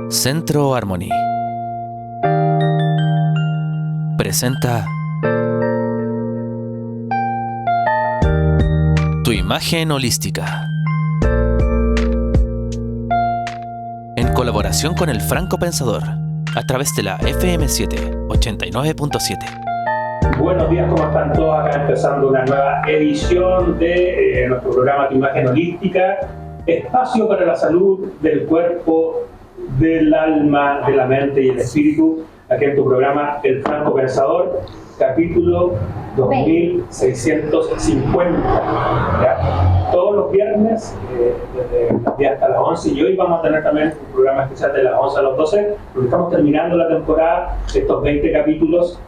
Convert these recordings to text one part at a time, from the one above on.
Centro Harmony presenta Tu imagen holística, en colaboración con el Franco Pensador, a través de la FM7 89.7. Buenos días, ¿cómo están todos? Acá empezando una nueva edición de nuestro programa Tu imagen holística, espacio para la salud del cuerpo, del alma, de la mente y el espíritu, aquí en tu programa El Franco Pensador, capítulo 2650. ¿Ya? Todos los viernes, desde las 10 hasta las 11, y hoy vamos a tener también un programa especial de las 11 a las 12, porque estamos terminando la temporada, estos 20 capítulos,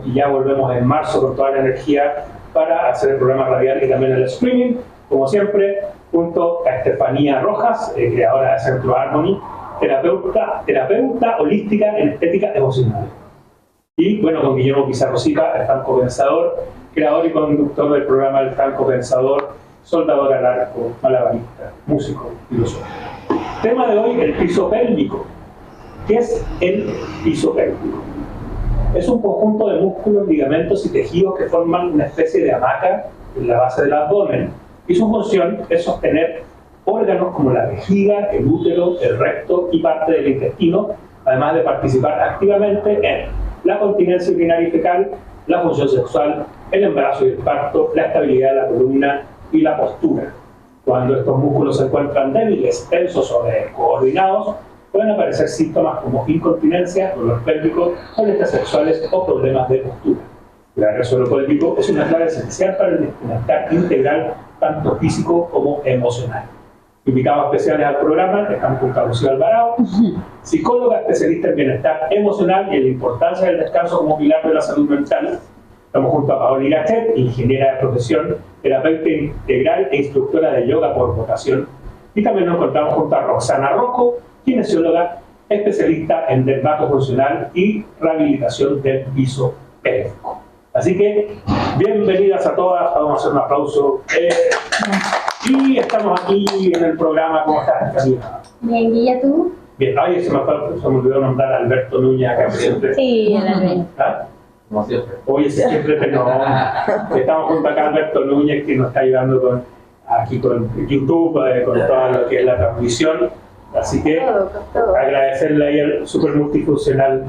y ya volvemos en marzo con toda la energía para hacer el programa radial y también el streaming, como siempre, junto a Estefanía Rojas, creadora de Centro Harmony, terapeuta holística en estética emocional. Y bueno, con Guillermo Pizarro Silva, el Franco Pensador, creador y conductor del programa El Franco Pensador, soldador al arco, malabarista, músico, filósofo. Tema de hoy, el piso pélvico. ¿Qué es el piso pélvico? Es un conjunto de músculos, ligamentos y tejidos que forman una especie de hamaca en la base del abdomen, y su función es sostener órganos como la vejiga, el útero, el recto y parte del intestino, además de participar activamente en la continencia urinaria y fecal, la función sexual, el embarazo y el parto, la estabilidad de la columna y la postura. Cuando estos músculos se encuentran débiles, tensos o descoordinados, pueden aparecer síntomas como incontinencia, dolor pélvico, molestias sexuales o problemas de postura. El suelo pélvico es una clave esencial para el bienestar integral, tanto físico como emocional. Invitados especiales al programa están junto a Rocío Alvarado, psicóloga especialista en bienestar emocional y en la importancia del descanso como pilar de la salud mental. Estamos junto a Paola Irachet, ingeniera de profesión, terapeuta integral e instructora de yoga por vocación. Y también nos encontramos junto a Roxana Rojo, kinesióloga especialista en dermato funcional y rehabilitación del piso pélvico. Así que, bienvenidas a todas, vamos a hacer un aplauso. Y estamos aquí en el programa. ¿Cómo estás, Camila? Bien, ¿y ya tú? Bien, ay, se me olvidó nombrar a Alberto Núñez acá presente. Sí, el Alberto. ¿Ah? Como siempre. Oye, siempre estamos junto acá a Alberto Núñez, que nos está ayudando aquí con YouTube, con todo lo que es la transmisión. Así que agradecerle ahí al súper multifuncional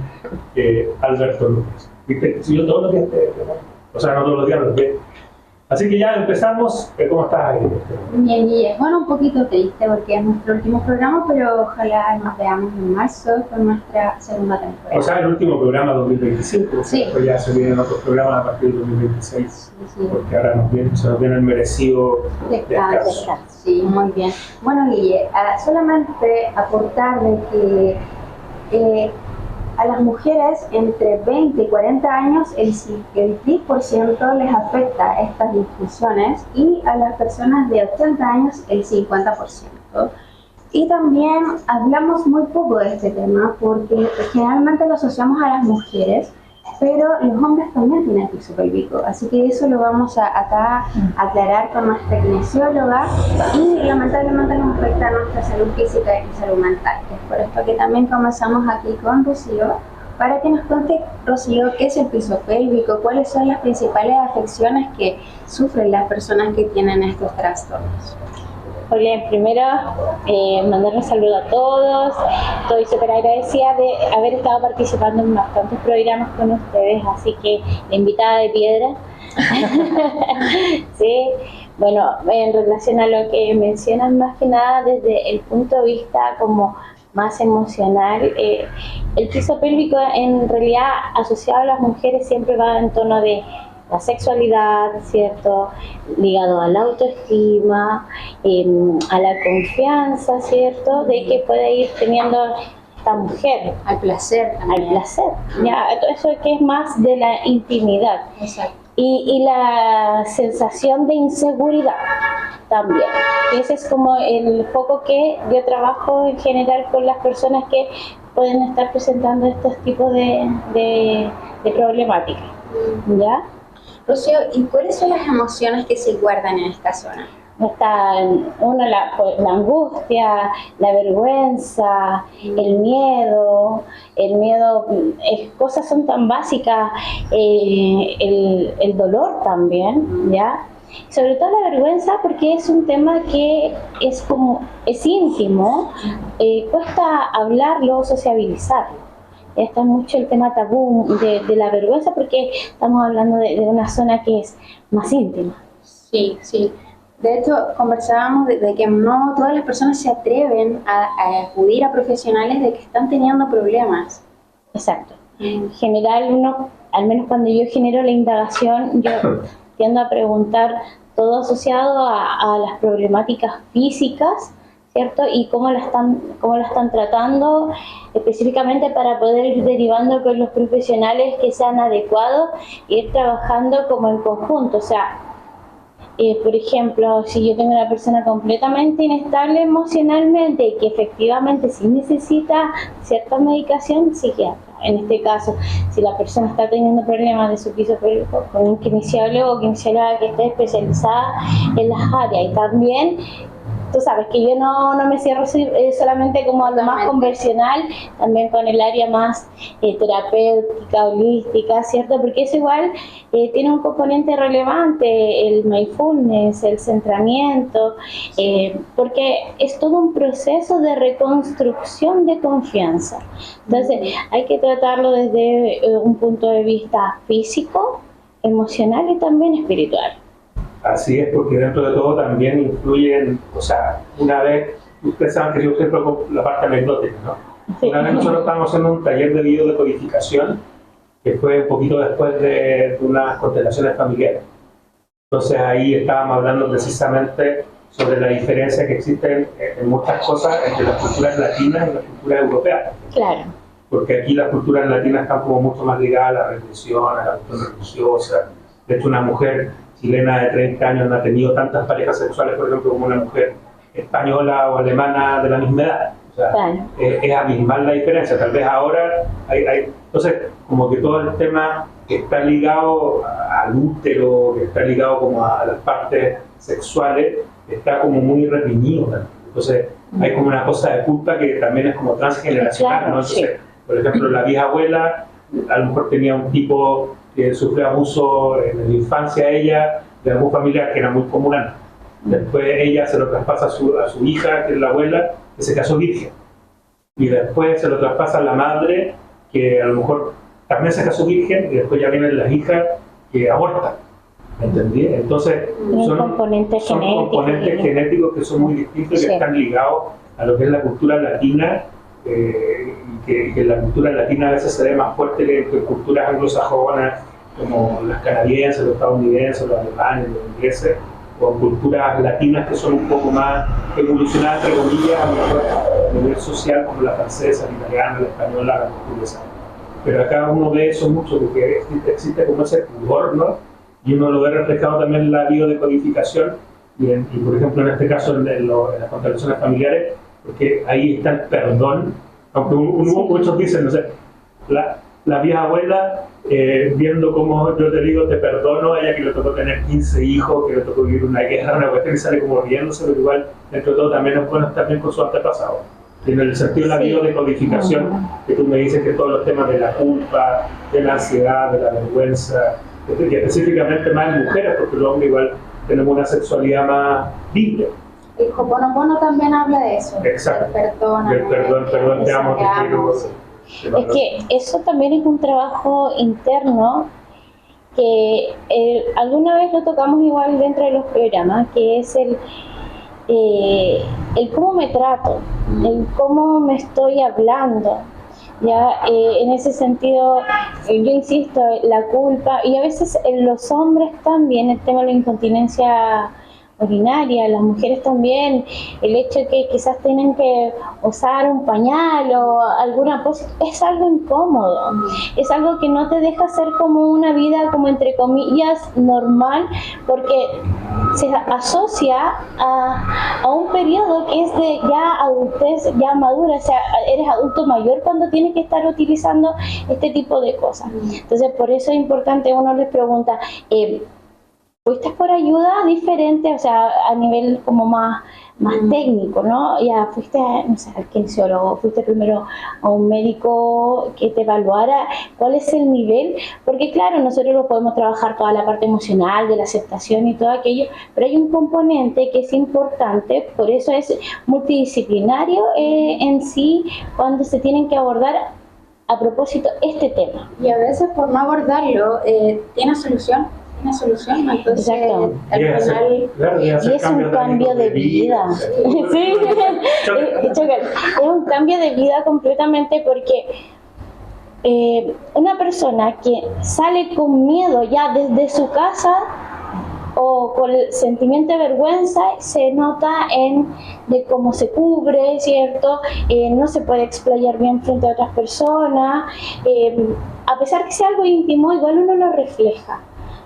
Alberto Núñez. ¿Viste? Si yo todos los días o sea, no todos los días, los días. Así que ya empezamos. ¿Cómo estás ahí? Bien, Guille. Bueno, un poquito triste porque es nuestro último programa, pero ojalá nos veamos en marzo con nuestra segunda temporada. O sea, el último programa 2025. Sí. Pues ya se vienen otros programas a partir del 2026. Sí. Porque ahora se nos viene el merecido descanso. Sí, muy bien. Bueno, Guille, solamente aportar de que a las mujeres entre 20 y 40 años el 10% les afecta estas disfunciones y a las personas de 80 años el 50%. Y también hablamos muy poco de este tema porque generalmente lo asociamos a las mujeres, pero los hombres también tienen piso pélvico, así que eso lo vamos a acá aclarar con nuestra kinesióloga y lamentablemente nos afecta a nuestra salud física y salud mental. Es por esto que también comenzamos aquí con Rocío, para que nos cuente, Rocío, qué es el piso pélvico, cuáles son las principales afecciones que sufren las personas que tienen estos trastornos. Hola, primero mandar un saludo a todos. Estoy súper agradecida de haber estado participando en bastantes programas con ustedes, así que la invitada de piedra. Sí, bueno, en relación a lo que mencionan, más que nada desde el punto de vista como más emocional, el piso pélvico en realidad asociado a las mujeres siempre va en torno de la sexualidad, ¿cierto? Ligado a la autoestima, a la confianza, ¿cierto? De que puede ir teniendo esta mujer. Al placer también. Al placer, ya, eso que es más de la intimidad. Exacto. Y la sensación de inseguridad también. Ese es como el foco que yo trabajo en general con las personas que pueden estar presentando estos tipos de problemáticas, ¿ya? Rocío, ¿y cuáles son las emociones que se guardan en esta zona? Está la angustia, la vergüenza, el miedo, cosas son tan básicas, el dolor también, ¿ya? Sobre todo la vergüenza, porque es un tema que es íntimo, cuesta hablarlo, sociabilizarlo. Está mucho el tema tabú de la vergüenza, porque estamos hablando de una zona que es más íntima. Sí, sí. De hecho, conversábamos de que no todas las personas se atreven a acudir a profesionales de que están teniendo problemas. Exacto. En general, al menos cuando yo genero la indagación, yo tiendo a preguntar todo asociado a las problemáticas físicas, ¿cierto? Y cómo la están tratando específicamente para poder ir derivando con los profesionales que sean adecuados e ir trabajando como en conjunto. O sea, por ejemplo, si yo tengo una persona completamente inestable emocionalmente y que efectivamente sí necesita cierta medicación, psiquiatra. En este caso, si la persona está teniendo problemas de su piso pélvico, con un kinesiólogo o kinesióloga que esté especializada en las áreas. Y también, tú sabes que yo no me cierro solamente como a lo más convencional, también con el área más terapéutica, holística, ¿cierto? Porque eso igual tiene un componente relevante, el mindfulness, el centramiento, porque es todo un proceso de reconstrucción de confianza. Entonces, hay que tratarlo desde un punto de vista físico, emocional y también espiritual. Así es, porque dentro de todo también influyen, o sea, una vez, ustedes saben que yo siempre con la parte anecdótica, ¿no? Sí. Una vez nosotros estábamos haciendo un taller de videodecodificación, que fue un poquito después de unas constelaciones familiares. Entonces ahí estábamos hablando precisamente sobre la diferencia que existe en muchas cosas entre las culturas latinas y las culturas europeas. Claro. Porque aquí las culturas latinas están como mucho más ligadas a la religión, a la cuestión religiosa. De hecho, una mujer chilena de 30 años no ha tenido tantas parejas sexuales, por ejemplo, como una mujer española o alemana de la misma edad. O sea, claro. Es abismal la diferencia. Tal vez ahora entonces, como que todo el tema que está ligado al útero, que está ligado como a las partes sexuales, está como muy reprimido también. Entonces, hay como una cosa de culpa que también es como transgeneracional, claro, ¿no? Entonces, sí. Por ejemplo, la vieja abuela a lo mejor tenía un tipo que sufrió abuso en la infancia ella, de algún familiar que era muy comunal. Después ella se lo traspasa a su hija, que es la abuela, que se casó virgen. Y después se lo traspasa a la madre, que a lo mejor también se casó virgen, y después ya vienen las hijas que abortan. ¿Entendí? Entonces son componentes genéticos que son muy distintos y que están ligados a lo que es la cultura latina, y que la cultura latina a veces se ve más fuerte que culturas anglosajonas como las canadienses, los estadounidenses, los alemanes, los ingleses, o culturas latinas que son un poco más evolucionadas, entre comillas, a nivel social, como la francesa, la italiana, la española, la portuguesa. Pero acá uno ve eso mucho, porque existe como ese pudor, ¿no? Y uno lo ve reflejado también en la biodecodificación, y por ejemplo en este caso en las constelaciones familiares, porque ahí está el perdón, aunque muchos dicen, no sé, la vieja abuela, viendo cómo yo te digo te perdono, a ella que le tocó tener 15 hijos, que le tocó vivir una guerra, una cuestión, y sale como riéndose, pero igual dentro de todo también es bueno estar bien con su antepasado. Y en el sentido de la biodecodificación, que tú me dices que todos los temas de la culpa, de la ansiedad, de la vergüenza, que específicamente más en mujeres, porque los hombres igual tenemos una sexualidad más libre. El Ho'oponopono también habla de eso. Exacto. Del perdón, te amo, te quiero. Es que eso también es un trabajo interno que alguna vez lo tocamos igual dentro de los programas, que es el cómo me trato, el cómo me estoy hablando. Ya, en ese sentido, yo insisto, la culpa, y a veces en los hombres también el tema de la incontinencia urinaria, las mujeres también, el hecho de que quizás tienen que usar un pañal o alguna cosa, es algo incómodo, es algo que no te deja hacer como una vida, como entre comillas, normal, porque se asocia a un periodo que es de ya adultez, ya madura, o sea, eres adulto mayor cuando tienes que estar utilizando este tipo de cosas. Entonces, por eso es importante, uno les pregunta, fuiste por ayuda diferente, o sea, a nivel como más técnico, ¿no? Ya fuiste, no sé, al kinesiólogo, fuiste primero a un médico que te evaluara cuál es el nivel, porque claro, nosotros lo podemos trabajar toda la parte emocional, de la aceptación y todo aquello, pero hay un componente que es importante, por eso es multidisciplinario en sí, cuando se tienen que abordar a propósito este tema. Y a veces por no abordarlo, tiene solución, ¿no? Entonces Exacto. al final... Y es un cambio de vida. Sí, es un cambio de vida completamente, porque una persona que sale con miedo ya desde su casa o con el sentimiento de vergüenza, se nota de cómo se cubre, ¿cierto? No se puede explayar bien frente a otras personas, a pesar que sea algo íntimo, igual uno lo refleja,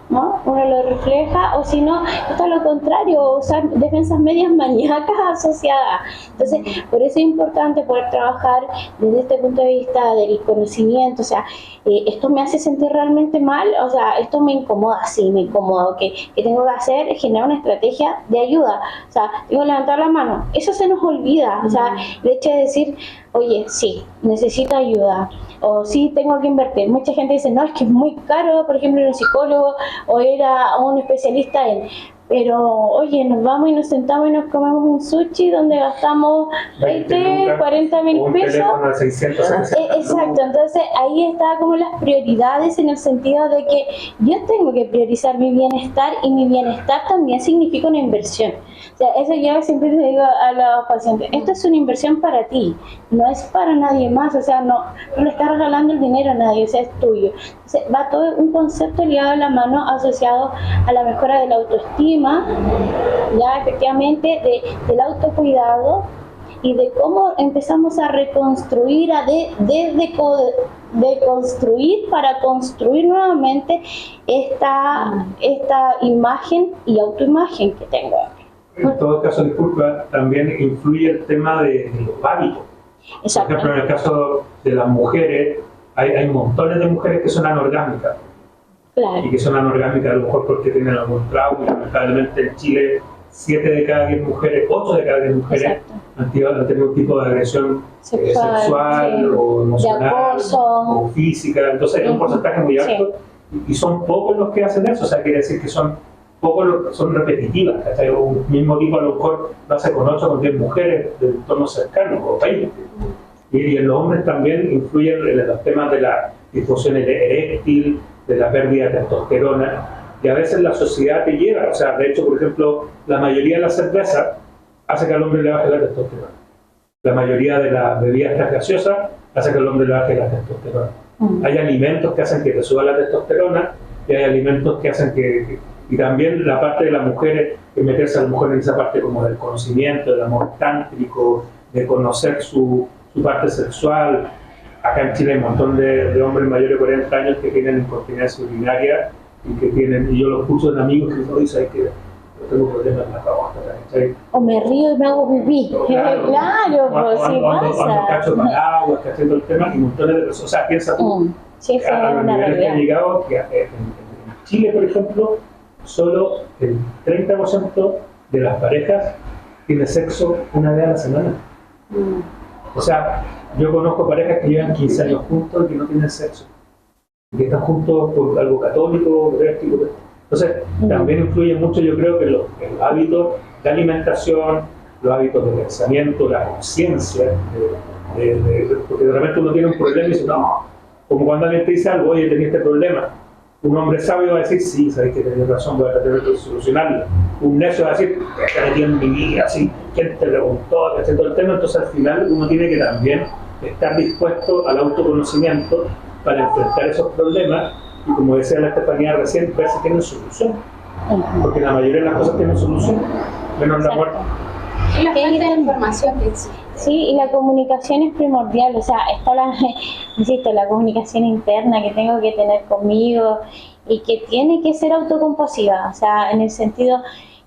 ¿no? Uno lo refleja, o si no, está lo contrario, usar defensas medias maníacas asociadas. Entonces, por eso es importante poder trabajar desde este punto de vista del conocimiento, o sea, esto me hace sentir realmente mal, o sea, esto me incomoda, sí, me incomoda, ¿qué tengo que hacer? Generar una estrategia de ayuda, o sea, tengo que levantar la mano, eso se nos olvida, o sea, el hecho de decir, oye, sí, necesito ayuda, o sí, tengo que invertir. Mucha gente dice, no, es que es muy caro, por ejemplo, ir a un psicólogo o ir a un especialista pero, oye, nos vamos y nos sentamos y nos comemos un sushi donde gastamos 20, 40 mil pesos. Exacto, entonces ahí está como las prioridades, en el sentido de que yo tengo que priorizar mi bienestar, y mi bienestar también significa una inversión. O sea, eso yo siempre le digo a los pacientes, esto es una inversión para ti, no es para nadie más, o sea, no le estás regalando el dinero a nadie, o sea, es tuyo. Entonces, va todo un concepto ligado a la mano, asociado a la mejora de la autoestima, ya efectivamente del autocuidado, y de cómo empezamos a reconstruir, de construir para construir nuevamente esta imagen y autoimagen que tengo. En todo caso, disculpa, también influye el tema de los hábitos. Exacto. Por ejemplo, en el caso de las mujeres, hay montones de mujeres que son anorgámicas. Claro. Y que son anorgámicas a lo mejor porque tienen algún trauma. Y lamentablemente en Chile, 7 de cada 10 mujeres, 8 de cada 10 mujeres han tenido un tipo de agresión sexual, sí, o emocional, o física. Entonces es un porcentaje muy alto, y son pocos los que hacen eso. O sea, quiere decir que son repetitivas, ¿cachai? Un mismo tipo a lo mejor lo hace con 8 o con 10 mujeres del entorno cercano, o 20. Y en los hombres también influyen en los temas de la disfunción eréctil, de la pérdida de testosterona, y a veces la sociedad te lleva, o sea, de hecho, por ejemplo, la mayoría de la cerveza hace que al hombre le baje la testosterona. La mayoría de las bebidas gaseosas hace que al hombre le baje la testosterona. Hay alimentos que hacen que te suba la testosterona, y hay alimentos que hacen y también la parte de las mujeres, que meterse a lo mejor en esa parte como del conocimiento, del amor tántrico, de conocer su parte sexual. Acá en Chile hay un montón de hombres mayores de 40 años que tienen incontinencia urinaria, y yo lo escucho de amigos que dicen, oye, ¿sabes qué? Yo tengo problemas en la cabeza, ¿sabes? O me río y me hago pipí. Claro, pues sí pasa. Cuando cacho para agua, que haciendo el tema, y montones de personas, o sea, piensa tú, sí, a los niveles que han llegado, que en Chile, por ejemplo, solo el 30% de las parejas tiene sexo una vez a la semana. O sea, yo conozco parejas que llevan 15 años juntos y que no tienen sexo, que están juntos por algo católico, práctico. Entonces, también influye mucho, yo creo, que los hábitos de alimentación, los hábitos de pensamiento, la conciencia, porque de repente uno tiene un problema y dice, no, como cuando alguien te dice algo, oye, tenía este problema. Un hombre sabio va a decir, sí, sabes que tenés razón, voy a tratar de solucionarlo. Un necio va a decir, ya metí en mi vida, así, ¿quién te preguntó? Que hace todo el tema. Entonces, al final, uno tiene que también estar dispuesto al autoconocimiento para enfrentar esos problemas, y como decía la Estefanía recién, ver si tienen solución. Porque la mayoría de las cosas tienen solución, menos la muerte. Y la falta de información que existe. Sí, y la comunicación es primordial, o sea, está la comunicación interna que tengo que tener conmigo, y que tiene que ser autocompasiva, o sea, en el sentido,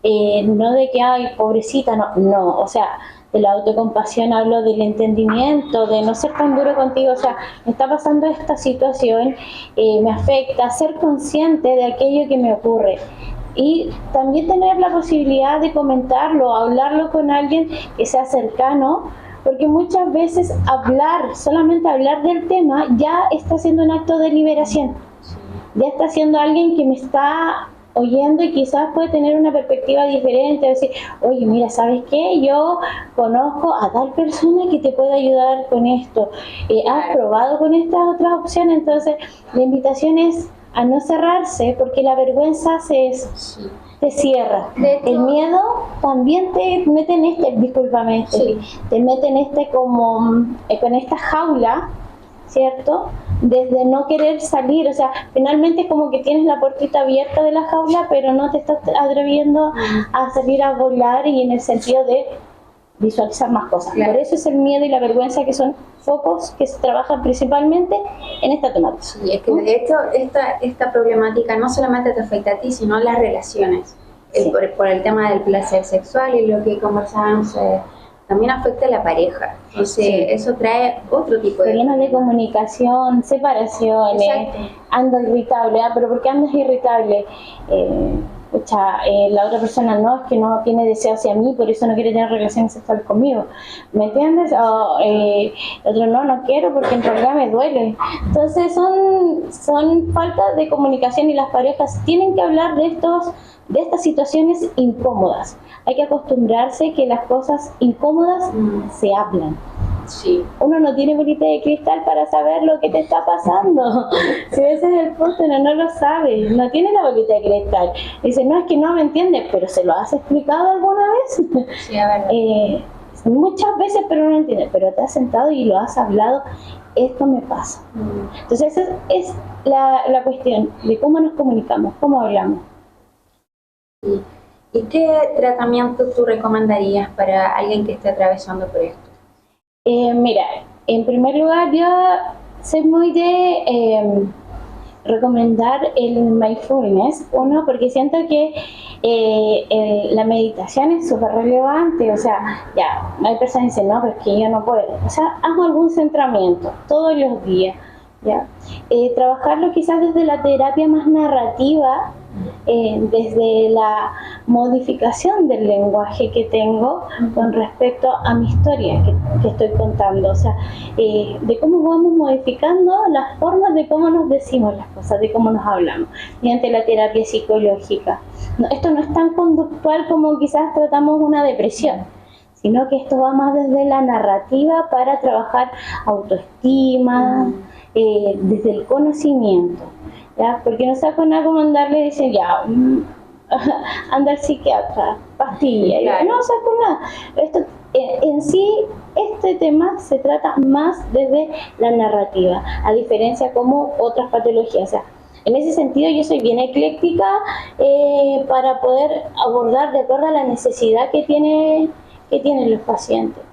no de que, ay, pobrecita, no, o sea, de la autocompasión hablo del entendimiento, de no ser tan duro contigo, o sea, me está pasando esta situación, me afecta, ser consciente de aquello que me ocurre. Y también tener la posibilidad de comentarlo, hablarlo con alguien que sea cercano, porque muchas veces solamente hablar del tema ya está siendo un acto de liberación. Ya está siendo alguien que me está oyendo y quizás puede tener una perspectiva diferente, decir, oye, mira, ¿sabes qué? Yo conozco a tal persona que te puede ayudar con esto. ¿Has probado con estas otras opciones? Entonces, la invitación es a no cerrarse, porque la vergüenza te cierra. El miedo también te mete en discúlpame, te mete en con esta jaula, ¿cierto? Desde no querer salir, o sea, finalmente es como que tienes la puertita abierta de la jaula, pero no te estás atreviendo a salir a volar, y en el sentido de visualizar más cosas. Claro. Por eso es el miedo y la vergüenza, que son focos que se trabajan principalmente en esta temática. Sí, es que de hecho esta problemática no solamente te afecta a ti, sino a las relaciones. Sí. Por el tema del placer sexual y lo que conversábamos, también afecta a la pareja. Entonces, eso trae otro tipo de problemas de comunicación, separaciones. Exacto. Ando irritable. ¿Pero por qué andas irritable? La otra persona es que no tiene deseo hacia mí, por eso no quiere tener relaciones sexuales conmigo, ¿me entiendes? El otro no quiero porque en realidad me duele. Entonces son faltas de comunicación, y las parejas tienen que hablar de estas situaciones incómodas. Hay que acostumbrarse que las cosas incómodas se hablan. Sí. Uno no tiene bolita de cristal para saber lo que te está pasando. Si ese es el punto, no lo sabe, no tiene la bolita de cristal. Dice, no, es que no me entiende, pero ¿se lo has explicado alguna vez? Sí, a ver. Muchas veces, pero no entiende, pero te has sentado y lo has hablado, esto me pasa. Entonces esa es la cuestión de cómo nos comunicamos, cómo hablamos. ¿Y qué tratamiento tú recomendarías para alguien que esté atravesando por esto? Mira, en primer lugar, yo soy muy de recomendar el mindfulness, porque siento que la meditación es súper relevante. O sea, ya, hay personas que dicen, no, pero es que yo no puedo. O sea, haz algún centramiento todos los días, ¿ya? Trabajarlo quizás desde la terapia más narrativa, desde la modificación del lenguaje que tengo con respecto a mi historia que estoy contando, o sea, de cómo vamos modificando las formas de cómo nos decimos las cosas, de cómo nos hablamos, mediante la terapia psicológica. Esto no es tan conductual como quizás tratamos una depresión, sino que esto va más desde la narrativa para trabajar autoestima, desde el conocimiento. ¿Ya? Porque no saco nada como andarle y dicen, ya, anda al psiquiatra, pastilla, claro. No saco nada. Esto, en sí, este tema se trata más desde la narrativa, a diferencia como otras patologías. O sea, en ese sentido yo soy bien ecléctica para poder abordar de acuerdo a la necesidad que tienen los pacientes,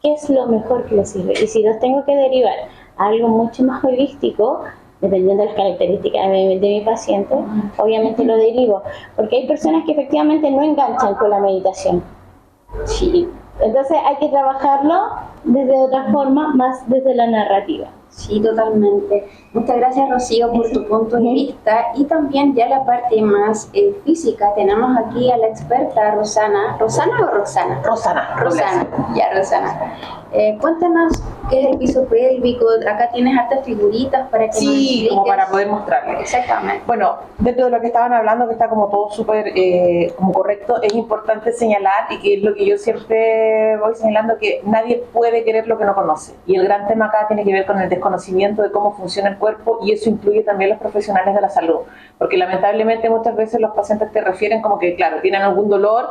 qué es lo mejor que les sirve. Y si los tengo que derivar a algo mucho más holístico, dependiendo de las características de mi paciente, obviamente lo derivo, porque hay personas que efectivamente no enganchan con la meditación. Sí. Entonces hay que trabajarlo desde otra forma, más desde la narrativa. Sí, totalmente. Muchas gracias, Rocío, por tu punto de vista. Y también ya la parte más física, tenemos aquí a la experta Rosana. ¿Rosana o Roxana? Rosana. Ya, Rosana. Cuéntanos qué es el piso pélvico. Acá tienes hartas figuritas para que nos expliques. Sí, como para poder mostrarles. Exactamente. Bueno, dentro de lo que estaban hablando, que está como todo súper como correcto, es importante señalar, y que es lo que yo siempre voy señalando, que nadie puede querer lo que no conoce. Y el gran tema acá tiene que ver con el desconocimiento de cómo funciona el cuerpo, y eso incluye también los profesionales de la salud. Porque lamentablemente muchas veces los pacientes te refieren como que, claro, tienen algún dolor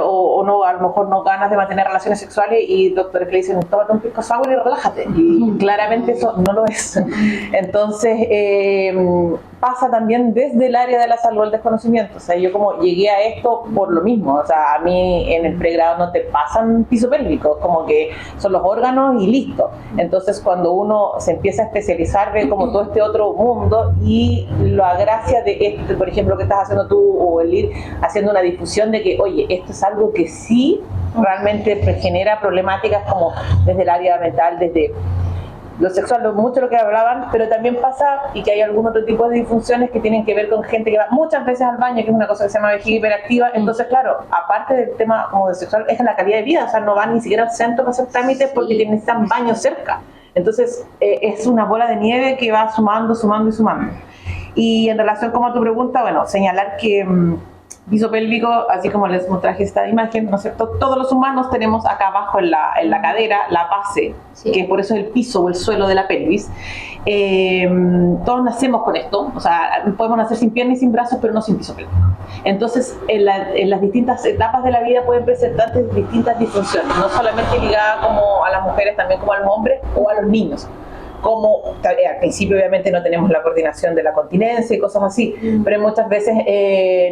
o no, a lo mejor no ganas de mantener relaciones sexuales, y doctores que le dicen, tómate un pisco sour y relájate. Y claramente eso no lo es. Entonces, pasa también desde el área de la salud el desconocimiento. O sea, yo como llegué a esto por lo mismo. O sea, a mí en el pregrado no te pasan piso pélvico, como que son los órganos y listo. Entonces, cuando uno se empieza a especializar, ve como todo este otro mundo, y la gracia de esto, por ejemplo, que estás haciendo tú, o el ir haciendo una difusión de que, oye, esto es algo que sí realmente genera problemáticas, como desde el área mental, desde lo sexual, mucho lo que hablaban, pero también pasa y que hay algún otro tipo de disfunciones que tienen que ver con gente que va muchas veces al baño, que es una cosa que se llama vejiga hiperactiva. Entonces, claro, aparte del tema como de sexual, es la calidad de vida, o sea, no van ni siquiera al centro para hacer trámites porque necesitan baños cerca. Entonces, es una bola de nieve que va sumando. Y en relación como a tu pregunta, bueno, señalar que piso pélvico, así como les mostré esta imagen, ¿no es cierto? Todos los humanos tenemos acá abajo en la cadera la base, Sí. que por eso es el piso o el suelo de la pelvis. Todos nacemos con esto, o sea, podemos nacer sin piernas y sin brazos, pero no sin piso pélvico. Entonces, en las distintas etapas de la vida pueden presentarse distintas disfunciones, no solamente ligadas como a las mujeres, también como a los hombres o a los niños. Como al principio obviamente no tenemos la coordinación de la continencia y cosas así, pero hay muchas veces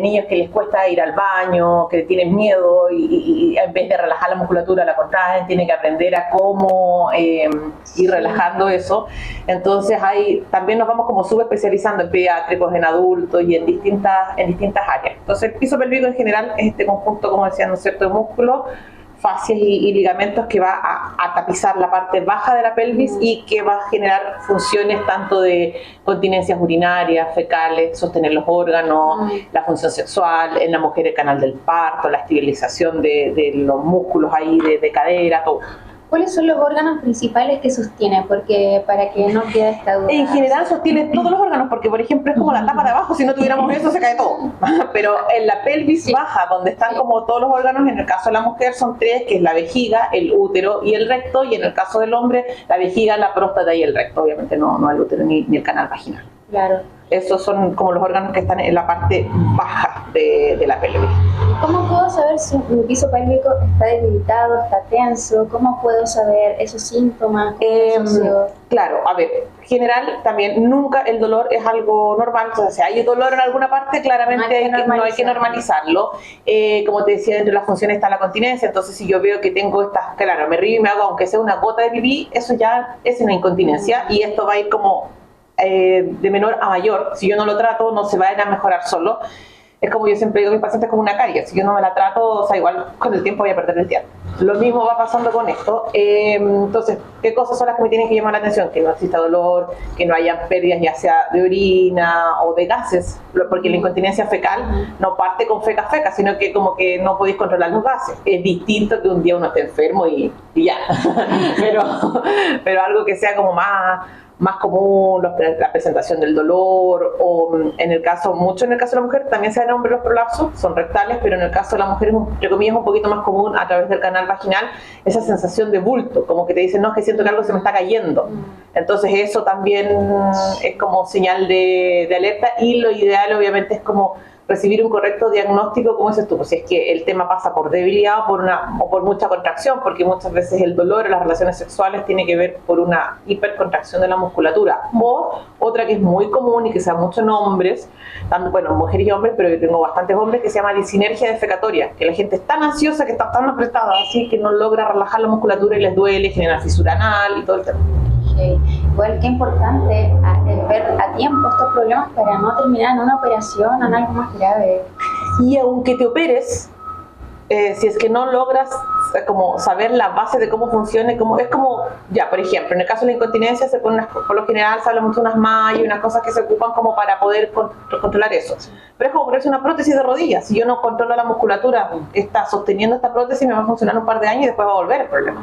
niños que les cuesta ir al baño, que tienen miedo y en vez de relajar la musculatura la contraen, tienen que aprender a cómo ir relajando eso. Entonces también nos vamos como subespecializando en pediátricos, en adultos y en distintas áreas. Entonces el piso pélvico en general es este conjunto, como decían, ¿no es cierto?, de músculos, fascias y ligamentos que va a tapizar la parte baja de la pelvis y que va a generar funciones tanto de continencias urinarias, fecales, sostener los órganos, la función sexual, en la mujer el canal del parto, la estabilización de los músculos ahí de cadera, todo. ¿Cuáles son los órganos principales que sostiene? Porque para que no quede esta duda. En general sostiene todos los órganos, porque por ejemplo es como la tapa de abajo, si no tuviéramos eso se cae todo. Pero en la pelvis baja, donde están como todos los órganos, en el caso de la mujer son 3, que es la vejiga, el útero y el recto, y en el caso del hombre la vejiga, la próstata y el recto, obviamente no el útero ni el canal vaginal. Claro. Esos son como los órganos que están en la parte baja de la pelvis. ¿Cómo puedo saber si mi piso pélvico está debilitado, está tenso? ¿Cómo puedo saber esos síntomas? Claro, a ver, en general también nunca el dolor es algo normal, o sea, si hay dolor en alguna parte, claramente no hay que normalizarlo. Como te decía, dentro de las funciones está la continencia, entonces si yo veo que tengo estas, claro, me río y me hago, aunque sea una gota de pipí, eso ya es una incontinencia y esto va a ir como de menor a mayor. Si yo no lo trato, no se va a ir a mejorar solo. Es como yo siempre digo a mis pacientes, como una caries. Si yo no me la trato, o sea, igual con el tiempo voy a perder el tiempo. Lo mismo va pasando con esto. Entonces, ¿qué cosas son las que me tienen que llamar la atención? Que no exista dolor, que no haya pérdidas ya sea de orina o de gases, porque la incontinencia fecal no parte con feca, sino que como que no podéis controlar los gases. Es distinto que un día uno esté enfermo y ya. pero algo que sea como más común, la presentación del dolor, o mucho en el caso de la mujer, también se dan hombres los prolapsos, son rectales, pero en el caso de la mujer es, entre comillas, un poquito más común a través del canal vaginal, esa sensación de bulto, como que te dicen, no, es que siento que algo se me está cayendo. Entonces eso también es como señal de alerta, y lo ideal obviamente es como recibir un correcto diagnóstico, como dices tú, pues si es que el tema pasa por debilidad o por mucha contracción, porque muchas veces el dolor en las relaciones sexuales tiene que ver por una hipercontracción de la musculatura, o otra que es muy común y que se da mucho en hombres, tanto, bueno, mujeres y hombres, pero yo tengo bastantes hombres, que se llama disinergia defecatoria, que la gente es tan ansiosa, que está tan apretada, así que no logra relajar la musculatura y les duele, genera fisura anal y todo el tema. Igual que importante ver a tiempo estos problemas para no terminar en una operación o en algo más grave. Y aunque te operes, si es que no logras como saber la base de cómo funciona, es como, ya, por ejemplo, en el caso de la incontinencia se ponen por lo general se habla mucho de unas mallas y unas cosas que se ocupan como para poder controlar eso. Pero es como ponerse una prótesis de rodillas. Si yo no controlo la musculatura que está sosteniendo esta prótesis, me va a funcionar un par de años y después va a volver el problema.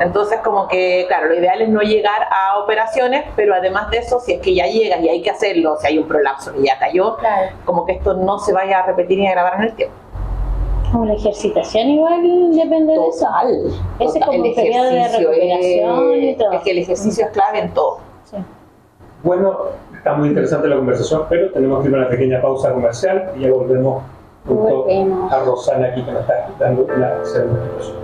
Entonces, como que, claro, lo ideal es no llegar a operaciones, pero además de eso, si es que ya llegas y hay que hacerlo, si hay un prolapso que ya cayó, claro, como que esto no se vaya a repetir ni a grabar en el tiempo. Como la ejercitación igual depende de eso. Ese es como un periodo de recuperación y todo. Es que el ejercicio es clave en todo. Sí. Bueno, está muy interesante la conversación, pero tenemos que ir a una pequeña pausa comercial y ya volvemos junto a Rosana aquí, que nos está dando una segunda explicación.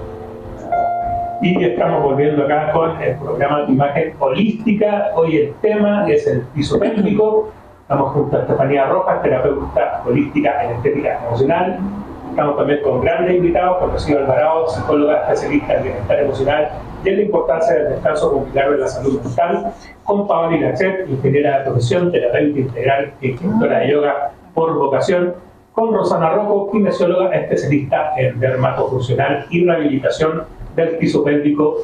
Y estamos volviendo acá con el programa de imagen holística. Hoy el tema es el piso pélvico. Estamos junto a Estefanía Rojas, terapeuta holística en estética emocional. Estamos también con grandes invitados, con Rocío Alvarado, psicóloga especialista en bienestar emocional y en la importancia del descanso como pilar de la salud mental, con Paola Lachet, ingeniera de profesión, terapeuta integral y instructora de yoga por vocación, con Rosana Rocco, kinesióloga especialista en dermatofuncional y rehabilitación del piso pélvico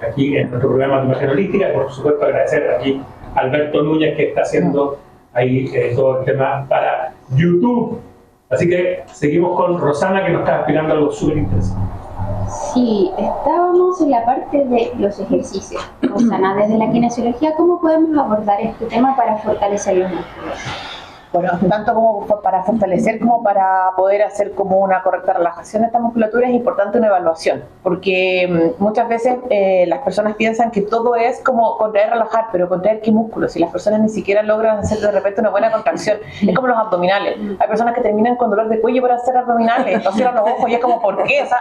aquí en nuestro programa de Imagen Holística. Por supuesto, agradecer aquí a Alberto Núñez, que está haciendo ahí todo el tema para YouTube. Así que seguimos con Rosana, que nos está explicando algo súper interesante. Sí, estábamos en la parte de los ejercicios. Rosana, desde la kinesiología, ¿cómo podemos abordar este tema para fortalecer los músculos? Bueno, tanto como para fortalecer como para poder hacer como una correcta relajación de esta musculatura es importante una evaluación, porque muchas veces las personas piensan que todo es como contraer, relajar, pero contraer ¿qué músculos? Si las personas ni siquiera logran hacer de repente una buena contracción, es como los abdominales. Hay personas que terminan con dolor de cuello por hacer abdominales, o cierran los ojos y es como ¿por qué? O sea,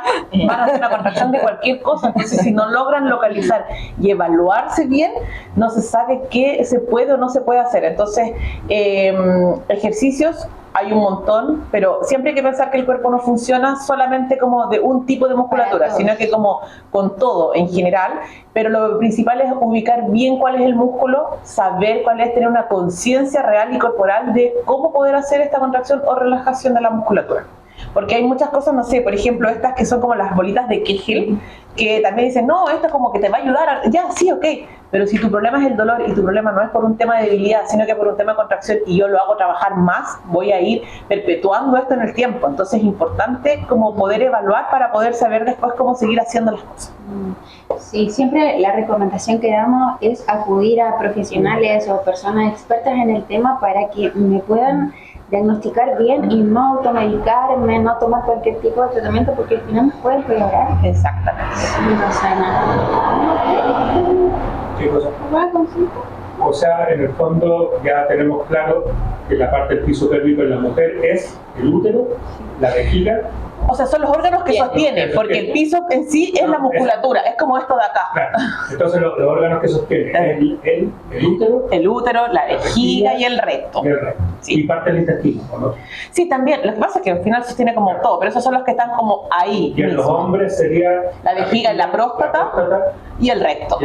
van a hacer una contracción de cualquier cosa. Entonces, si no logran localizar y evaluarse bien, no se sabe qué se puede o no se puede hacer. Entonces, ejercicios hay un montón, pero siempre hay que pensar que el cuerpo no funciona solamente como de un tipo de musculatura, sino que como con todo en general, pero lo principal es ubicar bien cuál es el músculo, saber cuál es, tener una conciencia real y corporal de cómo poder hacer esta contracción o relajación de la musculatura. Porque hay muchas cosas, no sé, por ejemplo, estas que son como las bolitas de Kegel, que también dicen, no, esto como que te va a ayudar, ya, sí, ok, pero si tu problema es el dolor y tu problema no es por un tema de debilidad, sino que por un tema de contracción y yo lo hago trabajar más, voy a ir perpetuando esto en el tiempo. Entonces es importante como poder evaluar para poder saber después cómo seguir haciendo las cosas. Sí, siempre la recomendación que damos es acudir a profesionales o personas expertas en el tema para que me puedan diagnosticar bien y no automedicarme, no tomar cualquier tipo de tratamiento porque al final nos puede empeorar. Exactamente. No pasa nada. ¿Qué cosa? O sea, en el fondo ya tenemos claro que la parte del piso pélvico en la mujer es el útero, la vejiga. O sea, son los órganos que sostienen, porque el piso en sí es la musculatura, es como esto de acá. Claro. Entonces los órganos que sostienen el útero, la vejiga y el recto. Sí. Y parte del intestino, ¿no? Sí, también. Lo que pasa es que al final sostiene como todo, pero esos son los que están como ahí. Y en los hombres sería la vejiga y la próstata y el recto.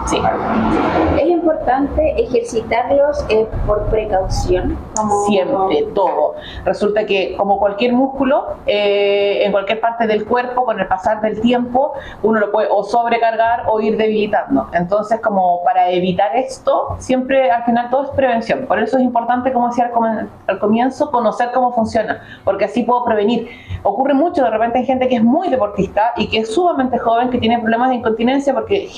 Sí. Es importante ejercitarlos por precaución. Siempre, todo. Resulta que como cualquier músculo, en cualquier parte del cuerpo, con el pasar del tiempo, uno lo puede o sobrecargar o ir debilitando. Entonces, como para evitar esto, siempre al final todo es prevención. Por eso es importante, como decía al comienzo, conocer cómo funciona, porque así puedo prevenir. Ocurre mucho de repente en gente que es muy deportista y que es sumamente joven, que tiene problemas de incontinencia porque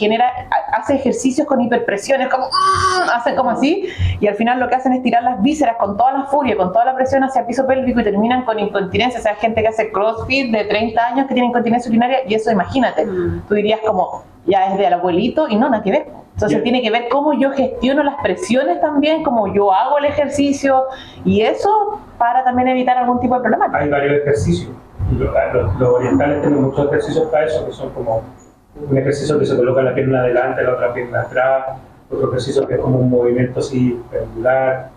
hace ejercicios con hiperpresiones, como hacen como así, y al final lo que hacen es tirar las vísceras con toda la furia, con toda la presión hacia el piso pélvico y terminan con incontinencia. O sea, gente que hace CrossFit de 30 años que tiene incontinencia urinaria, y eso, imagínate, tú dirías como, ya es del abuelito, y no, nada que ver. Entonces tiene que ver cómo yo gestiono las presiones también, cómo yo hago el ejercicio, y eso para también evitar algún tipo de problema. Hay varios ejercicios. Los orientales tienen muchos ejercicios para eso, que son como un ejercicio que se coloca la pierna adelante, la otra pierna atrás, otro ejercicio que es como un movimiento así pendular.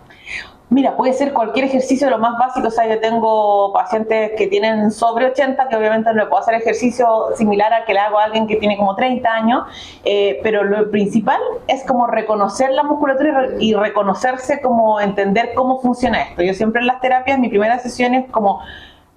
Mira, puede ser cualquier ejercicio, lo más básico. O sea, yo tengo pacientes que tienen sobre 80, que obviamente no le puedo hacer ejercicio similar al que le hago a alguien que tiene como 30 años, pero lo principal es como reconocer la musculatura y reconocerse, como entender cómo funciona esto. Yo siempre en las terapias, mi primera sesión es como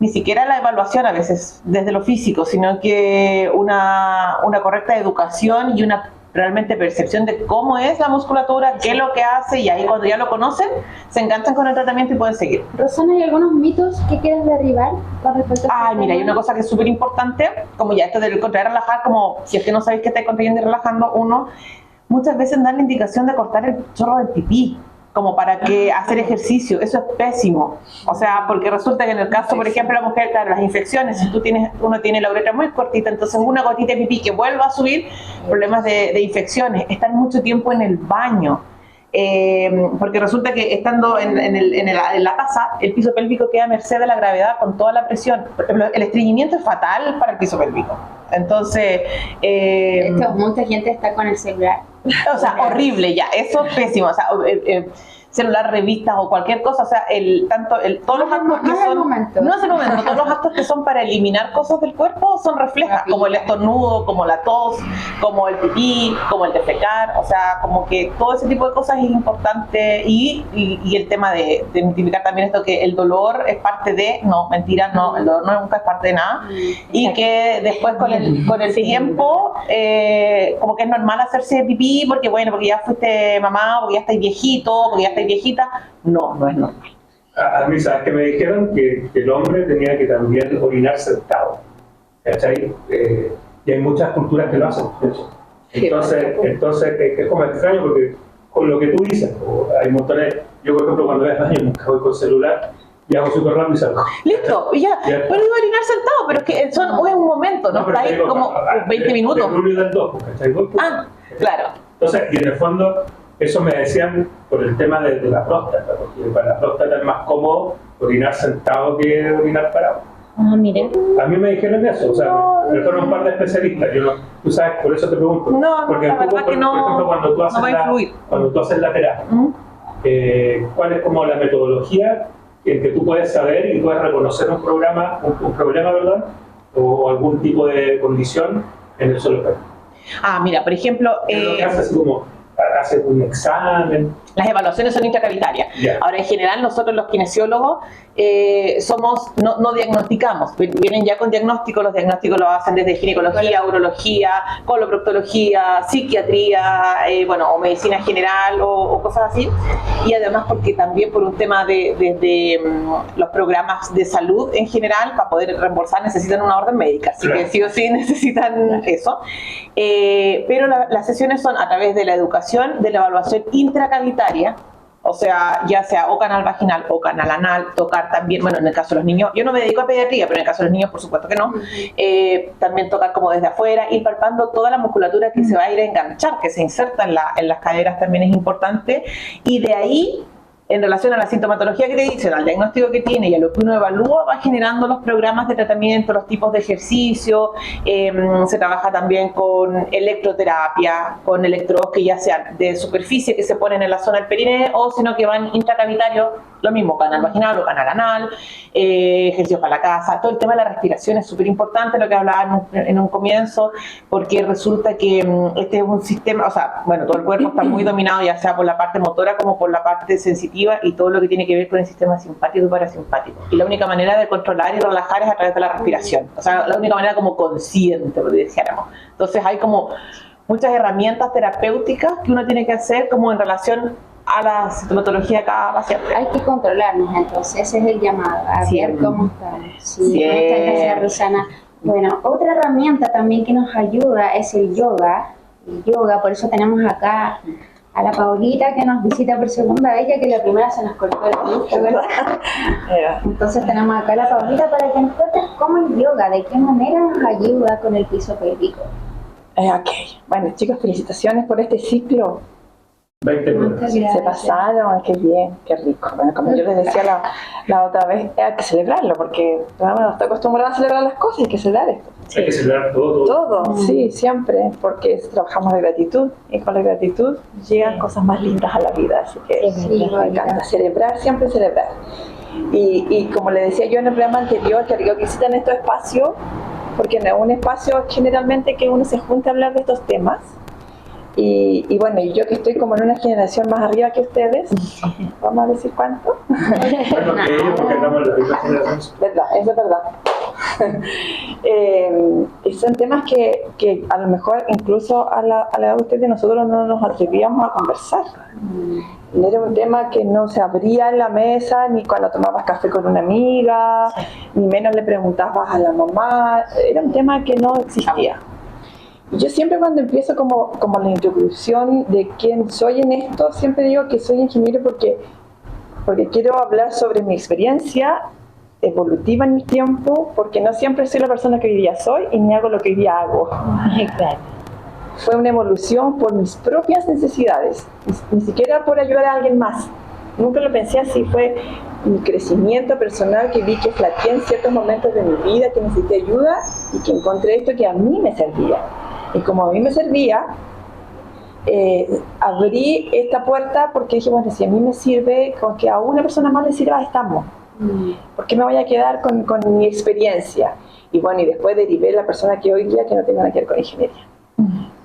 ni siquiera la evaluación a veces desde lo físico, sino que una correcta educación y una realmente percepción de cómo es la musculatura, qué es lo que hace, y ahí cuando ya lo conocen, se enganchan con el tratamiento y pueden seguir. Rosana, ¿hay algunos mitos que quieres derribar con respecto a mira, hay una cosa que es súper importante, como ya esto del contraer, relajar, como si es que no sabéis que estáis contrayendo y relajando, muchas veces dan la indicación de cortar el chorro del pipí, como para que hacer ejercicio. Eso es pésimo. O sea, porque resulta que en el caso, por ejemplo, la mujer, claro, las infecciones, si uno tiene la uretra muy cortita, entonces una gotita de pipí que vuelva a subir, problemas de infecciones, estar mucho tiempo en el baño. Porque resulta que estando en la taza, el piso pélvico queda a merced de la gravedad con toda la presión. Por ejemplo, el estreñimiento es fatal para el piso pélvico. Entonces, mucha gente está con el celular. O sea, horrible ya, eso es pésimo. O sea, celular, revistas o cualquier cosa, o sea, todos los actos que son... No es el momento, todos los actos que son para eliminar cosas del cuerpo son reflejas, como el estornudo, como la tos, como el pipí, como el defecar, o sea, como que todo ese tipo de cosas es importante y el tema de identificar también esto que el dolor es parte de, no, mentira, no, el dolor nunca es parte de nada y que después con el tiempo como que es normal hacerse pipí porque ya fuiste mamá, porque ya estáis viejito, porque ya estáis viejita, no es normal. A mí, ¿sabes qué me dijeron? Que el hombre tenía que también orinar sentado, ¿cachai? Y hay muchas culturas que lo hacen, de hecho. Entonces es como extraño porque con lo que tú dices, hay montones, yo por ejemplo cuando voy al baño nunca voy con celular y hago súper rápido y salgo. Listo, ya. Pero iba a orinar sentado, pero es que es un momento, ¿no? Está ahí como 20 minutos. Claro. Entonces, y en el fondo, eso me decían por el tema de la próstata, porque para la próstata es más cómodo orinar sentado que orinar parado. Ah, mire. A mí me dijeron eso, o sea, me fueron un par de especialistas, tú sabes, por eso te pregunto. Porque la verdad que no, por ejemplo, cuando tú haces la terapia, ¿cuál es como la metodología en que tú puedes saber y puedes reconocer un problema, ¿verdad? O algún tipo de condición en el solo cuerpo? Mira, por ejemplo... lo que haces como haces un examen. Las evaluaciones son intracavitarias. Yeah. Ahora, en general, nosotros los kinesiólogos no diagnosticamos. Vienen ya con diagnósticos, los diagnósticos los hacen desde ginecología, urología, coloproctología, psiquiatría, o medicina general o cosas así. Y además porque también por un tema de los programas de salud en general, para poder reembolsar necesitan una orden médica, así que sí o sí necesitan eso. Pero las sesiones son a través de la educación, de la evaluación intracavitaria, o sea, ya sea o canal vaginal o canal anal, tocar también, en el caso de los niños, yo no me dedico a pediatría, pero en el caso de los niños por supuesto que no, también tocar como desde afuera, ir palpando toda la musculatura que se va a ir a enganchar, que se inserta en las caderas también es importante, y de ahí, en relación a la sintomatología que te dicen, al diagnóstico que tiene y a lo que uno evalúa, va generando los programas de tratamiento, los tipos de ejercicio, se trabaja también con electroterapia, con electrodos que ya sean de superficie que se ponen en la zona del perineo o sino que van intracavitarios, lo mismo, canal vaginal o canal anal, ejercicios para la casa, todo el tema de la respiración es súper importante, lo que hablaba en un comienzo, porque resulta que este es un sistema, todo el cuerpo está muy dominado ya sea por la parte motora como por la parte sensitiva y todo lo que tiene que ver con el sistema simpático y parasimpático. Y la única manera de controlar y relajar es a través de la respiración. O sea, la única manera como consciente, lo dijéramos. Entonces hay como muchas herramientas terapéuticas que uno tiene que hacer como en relación a la sintomatología de cada paciente. Hay que controlarnos, entonces ese es el llamado, a ver cómo estamos. Sí. Muchas gracias, Rosana. Bueno, otra herramienta también que nos ayuda es el yoga. El yoga, por eso tenemos acá a la Paulita que nos visita por segunda vez, ya que la primera se nos cortó el gusto, ¿verdad? Entonces tenemos acá a la Paulita para que nos cuentes cómo el yoga, de qué manera nos ayuda con el piso pélvico. Bueno, chicos, felicitaciones por este ciclo. 20 minutos. Se pasaron, qué bien, qué rico. Bueno, como yo les decía la otra vez, hay que celebrarlo, porque uno está acostumbrado a celebrar las cosas, hay que celebrar esto. Hay que celebrar todo. Todo, sí, siempre, porque trabajamos de gratitud, y con la gratitud llegan cosas más lindas a la vida, así que me encanta celebrar, siempre celebrar. Y como le decía yo en el programa anterior, que digo que necesitan estos espacios, porque no es un espacio generalmente que uno se junte a hablar de estos temas. Y bueno, y yo que estoy como en una generación más arriba que ustedes, ¿vamos a decir cuánto? Bueno, que ellos, porque estamos en la misma generación. Verdad, eso es verdad. Y son temas que a lo mejor incluso a la edad de ustedes nosotros no nos atrevíamos a conversar. Era un tema que no se abría en la mesa, ni cuando tomabas café con una amiga, ni menos le preguntabas a la mamá, era un tema que no existía. Yo siempre cuando empiezo como la introducción de quién soy en esto, siempre digo que soy ingeniero porque quiero hablar sobre mi experiencia evolutiva en mi tiempo, porque no siempre soy la persona que hoy día soy y ni hago lo que hoy día hago. Claro. Fue una evolución por mis propias necesidades, ni siquiera por ayudar a alguien más. Nunca lo pensé así, fue mi crecimiento personal que vi que flaqueé en ciertos momentos de mi vida, que necesité ayuda y que encontré esto que a mí me servía. Y como a mí me servía, abrí esta puerta porque dije, bueno, si a mí me sirve, con que a una persona más le sirva, estamos. ¿Por qué me voy a quedar con mi experiencia? Y bueno, y después derivé la persona que hoy día que no tengo nada que ver con ingeniería.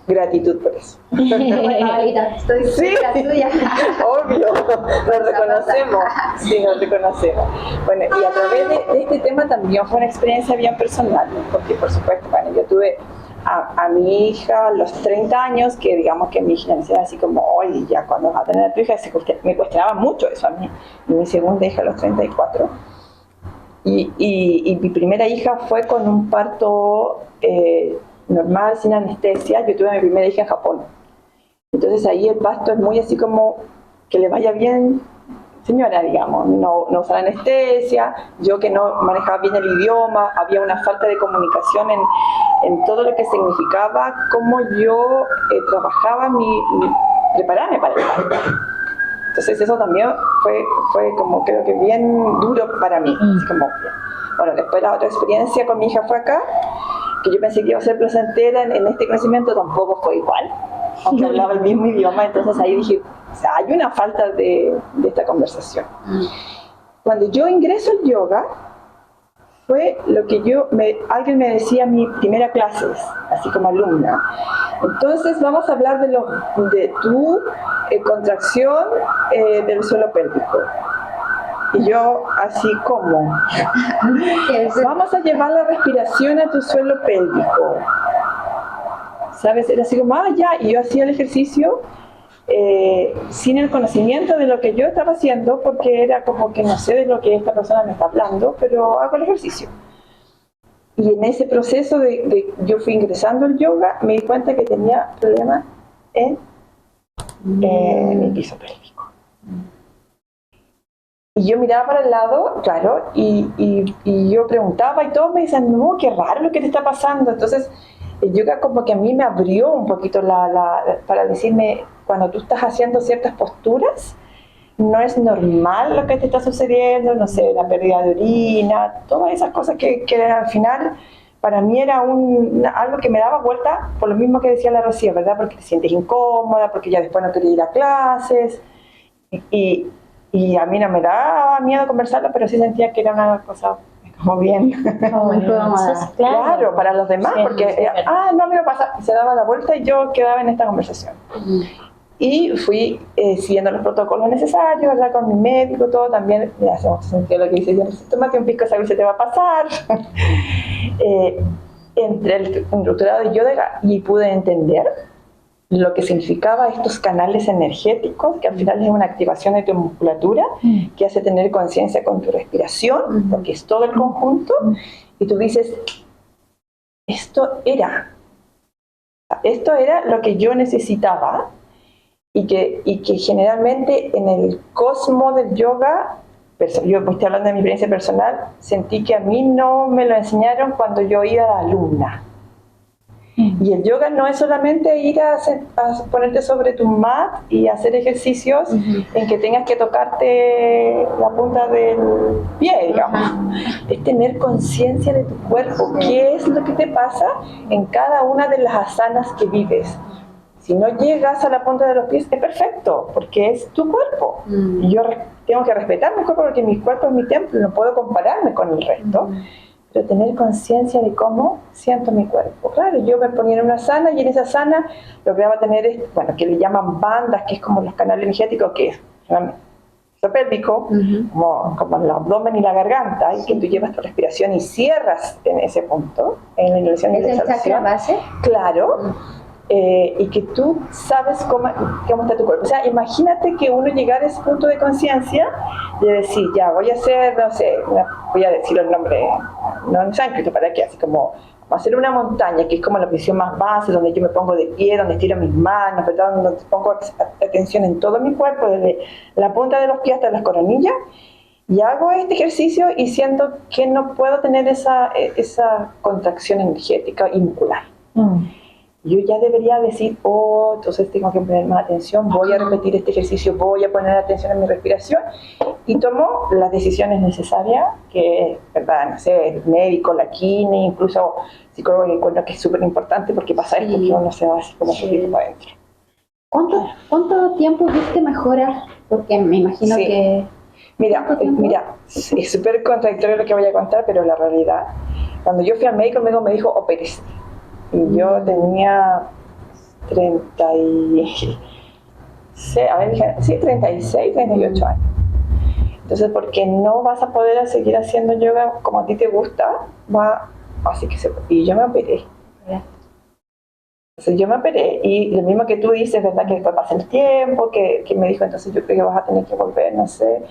Gratitud por eso. Estoy sí, la tuya. Obvio, nos reconocemos. Sí, nos reconocemos. Bueno, y a través de este tema también fue una experiencia bien personal, porque por supuesto, bueno, yo tuve a mi hija a los 30 años, que digamos que mi hija me decía así como, oye, ya cuando vas a tener a tu hija, me cuestionaba mucho eso a mí. Y mi segunda hija a los 34. Y mi primera hija fue con un parto normal, sin anestesia. Yo tuve a mi primera hija en Japón. Entonces ahí el parto es muy así como que le vaya bien, señora, digamos, no usar anestesia. Yo que no manejaba bien el idioma, había una falta de comunicación en todo lo que significaba cómo yo trabajaba prepararme para el parto. Entonces eso también fue como creo que bien duro para mí. Así como, bueno, después la otra experiencia con mi hija fue acá, que yo pensé que iba a ser placentera en este conocimiento, tampoco fue igual, aunque hablaba el mismo idioma. Entonces ahí dije, o sea, hay una falta de esta conversación. Cuando yo ingreso al yoga, fue lo que alguien me decía en mi primera clase, así como alumna. Entonces vamos a hablar de tu contracción del suelo pélvico. Y yo, así como, vamos a llevar la respiración a tu suelo pélvico. ¿Sabes? Era así como, ya. Y yo hacía el ejercicio sin el conocimiento de lo que yo estaba haciendo, porque era como que no sé de lo que esta persona me está hablando, pero hago el ejercicio. Y en ese proceso yo fui ingresando al yoga, me di cuenta que tenía problemas en mi piso pélvico. Y yo miraba para el lado, claro, y yo preguntaba y todos me decían, no, qué raro lo que te está pasando. Entonces el yoga como que a mí me abrió un poquito para decirme, cuando tú estás haciendo ciertas posturas, no es normal lo que te está sucediendo, no sé, la pérdida de orina, todas esas cosas que al final para mí era algo que me daba vuelta, por lo mismo que decía la Rocío, ¿verdad? Porque te sientes incómoda, porque ya después no quería ir a clases, y a mí no me daba miedo conversarlo, pero sí sentía que era una cosa como bien claro para los demás, sí, porque no me lo pasa, se daba la vuelta y yo quedaba en esta conversación. Y fui siguiendo los protocolos necesarios, ¿verdad? Con mi médico, todo también, me hace mucho sentido lo que dice, tómate un pisco, sabes, se te va a pasar. Entré el doctorado de yoga y pude entender lo que significaba estos canales energéticos, que al final es una activación de tu musculatura, que hace tener conciencia con tu respiración, porque es todo el conjunto, y tú dices, esto era lo que yo necesitaba, y que generalmente en el cosmos del yoga, yo estoy hablando de mi experiencia personal, sentí que a mí no me lo enseñaron cuando yo iba a la alumna. Y el yoga no es solamente ir a ponerte sobre tu mat y hacer ejercicios en que tengas que tocarte la punta del pie, digamos. Es tener conciencia de tu cuerpo, qué es lo que te pasa en cada una de las asanas que vives. Si no llegas a la punta de los pies, es perfecto, porque es tu cuerpo. Y yo tengo que respetar mi cuerpo porque mi cuerpo es mi templo, no puedo compararme con el resto. Pero tener conciencia de cómo siento mi cuerpo. Claro, yo me ponía en una asana y en esa asana lograba tener, que le llaman bandas, que es como los canales energéticos, que es el pélvico, como el abdomen y la garganta, y que tú llevas tu respiración y cierras en ese punto, en la inhalación y la exhalación. ¿Es el chakra base? Claro. Y que tú sabes cómo está tu cuerpo. O sea, imagínate que uno llegara a ese punto de conciencia de decir, ya, voy a hacer, no sé, voy a decir el nombre, no en sánscrito, para que así como, hacer una montaña, que es como la posición más base, donde yo me pongo de pie, donde estiro mis manos, ¿verdad? Donde pongo atención en todo mi cuerpo, desde la punta de los pies hasta las coronillas, y hago este ejercicio y siento que no puedo tener esa contracción energética y muscular. Yo ya debería decir, entonces tengo que poner más atención, voy a repetir este ejercicio, voy a poner atención en mi respiración, y tomo las decisiones necesarias, que, ¿verdad? No sé, el médico, la quine, incluso psicólogo, que encuentro que es súper importante porque pasa esto, que uno se va así como un poquito para adentro. ¿Cuánto tiempo viste mejoras? Porque me imagino Sí. que... Mira, es súper contradictorio lo que voy a contar, pero la realidad, cuando yo fui al médico, el médico me dijo, opérese. Y yo tenía 36, 38 años. Entonces, porque no vas a poder seguir haciendo yoga como a ti te gusta, así que y yo me operé. Entonces yo me operé y lo mismo que tú dices, ¿verdad? Que después pasa el tiempo, que me dijo, entonces yo creo que vas a tener que volver, no sé,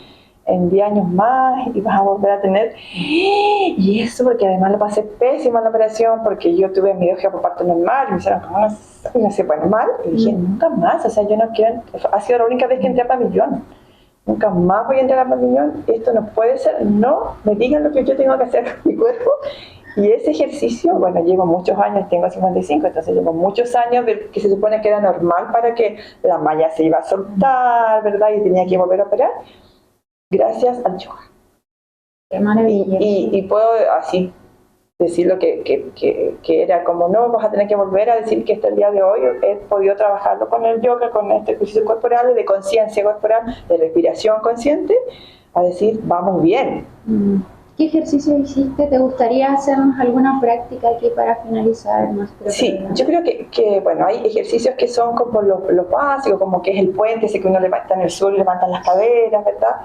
en 10 años más y vas a volver a tener. Y eso porque además lo pasé pésima la operación, porque yo tuve mi por parto normal y me hicieron como una cepa normal. Y dije, nunca más, o sea, yo no quiero, ha sido la única vez que entré a pabellón. Nunca más voy a entrar a pabellón, esto no puede ser, no me digan lo que yo tengo que hacer con mi cuerpo. Y ese ejercicio, bueno, llevo muchos años, tengo 55, entonces llevo muchos años que se supone que era normal para que la malla se iba a soltar, ¿verdad? Y tenía que volver a operar, gracias al yoga. Qué maravilla. Y puedo así decirlo que era como, no, vas a tener que volver a decir que hasta el día de hoy he podido trabajarlo con el yoga, con este ejercicio corporal, de conciencia corporal, de respiración consciente, a decir, vamos bien. ¿Qué ejercicio hiciste? ¿Te gustaría hacernos alguna práctica aquí para finalizar nuestro programa? Yo creo que bueno, hay ejercicios que son como los básicos, como que es el puente, ese que uno levanta en el suelo y levanta las caderas, ¿verdad?